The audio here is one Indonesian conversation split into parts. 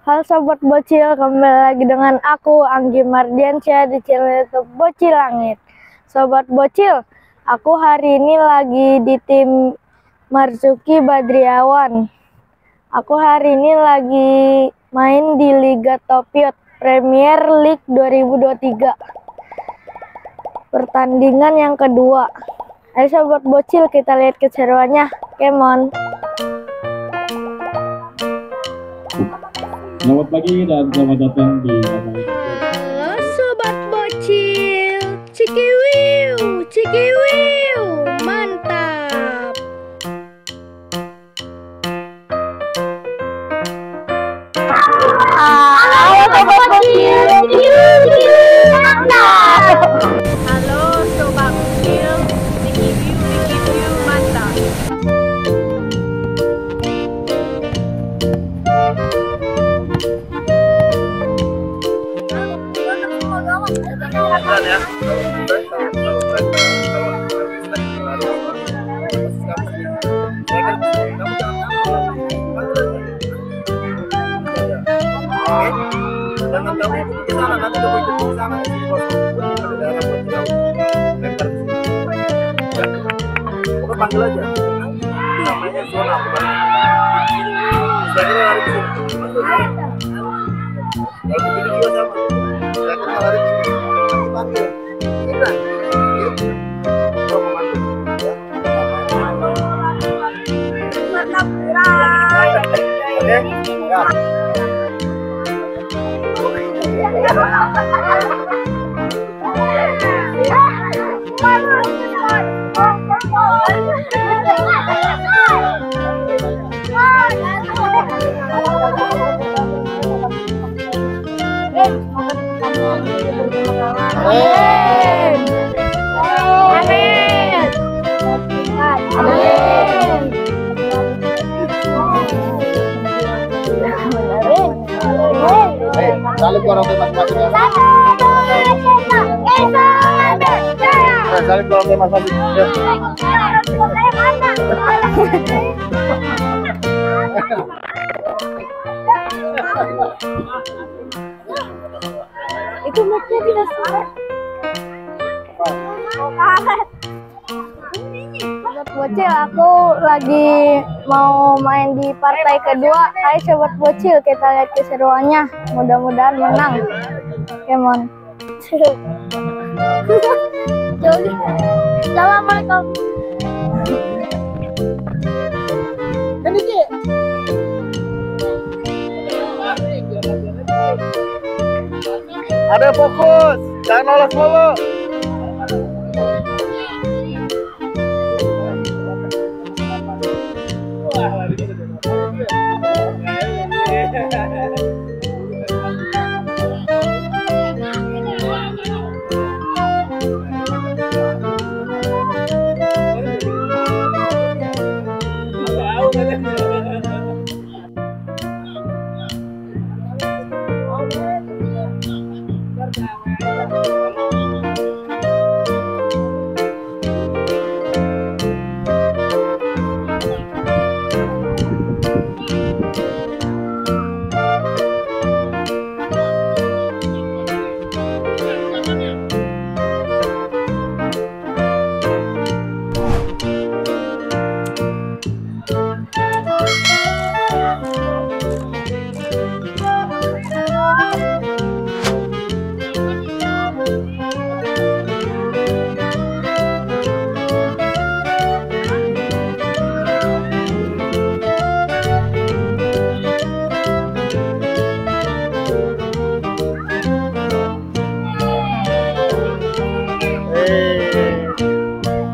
Halo Sobat Bocil, kembali lagi dengan aku Anggi Mardiansyah di channel YouTube Bocil Langit. Sobat Bocil, aku hari ini lagi di tim Marzuki Badriawan. Aku hari ini lagi main di Liga Topiot Premier League 2023. Pertandingan yang kedua. Ayo Sobat Bocil, kita lihat keseruannya. Come on. Selamat pagi dan selamat datang di Halo Sobat Bocil, cikiwiu, mantap. Halo Sobat Bocil, mantap. Halo Sobat Bocil, cikiwiu, mantap. Jangan kamu ikut ke sana, nanti kamu ikut ke sana di kosong. Ada daerah buat kamu. Lempar ke sini. Ya. Pokoknya panggil aja. Namanya zona apa? Sudah kita lari ke sini. Kalau begitu juga sama. Ya kita lari ke sini. Nanti panggil. Enak. Kalau mau mantu. Ya. Oke. Ya. Salib orang masing-masing ya. Salib orang masing-masing ya. Itu matnya tidak suara. Sobat Bocil, aku lagi mau main di partai kedua. Ayo Sobat Bocil, kita lihat keseruannya. Mudah-mudahan menang. Come on. Assalamualaikum. Ini sih. Ada fokus, jangan lolos mulu.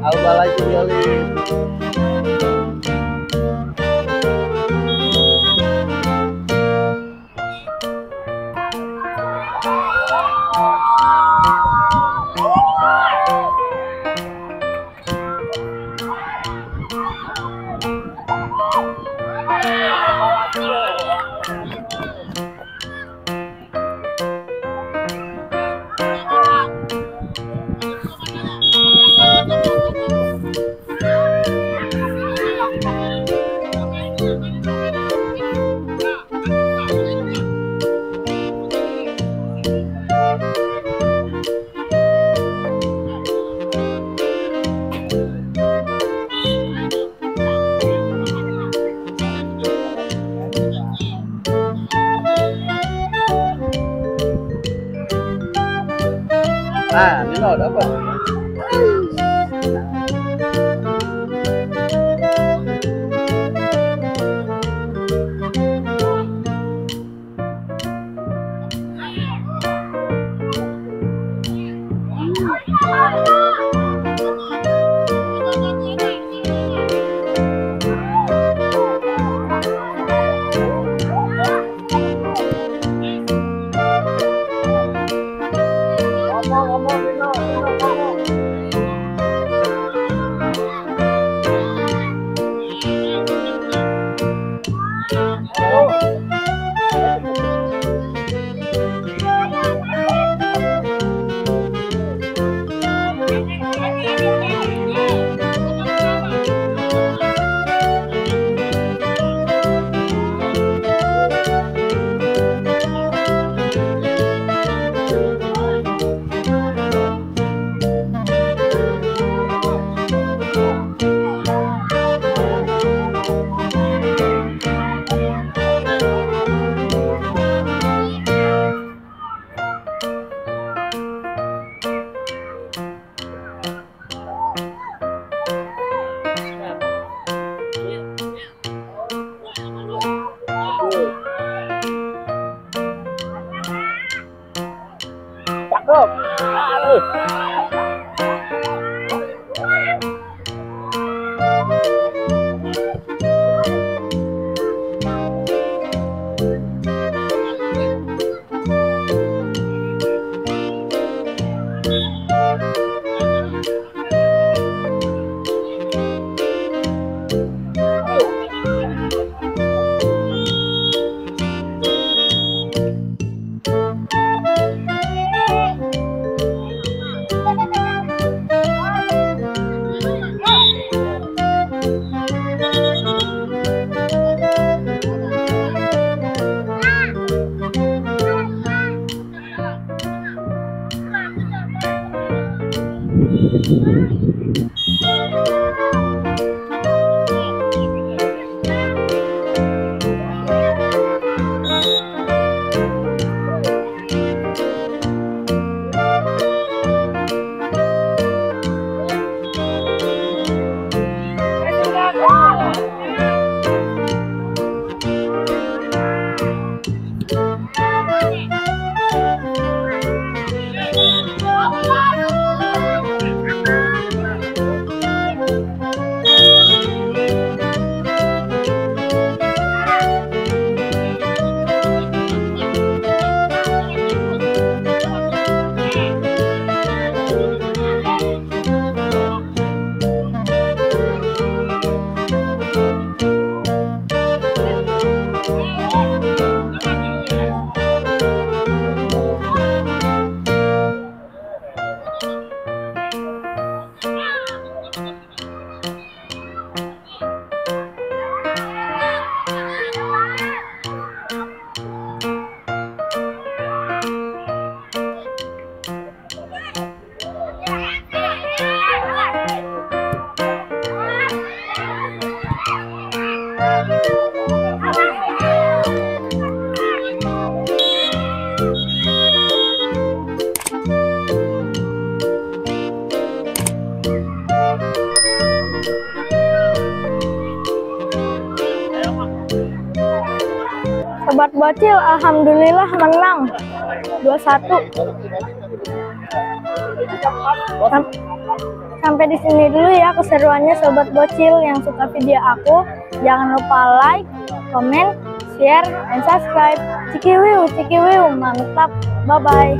Alba lagi violin. final dapat. Cakep. Sobat Bocil, alhamdulillah menang 2-1. Sampai di sini dulu ya keseruannya Sobat Bocil. Yang suka video aku, jangan lupa like, comment, share, and subscribe. Cikiwiu, cikiwiu, mantap. Bye-bye.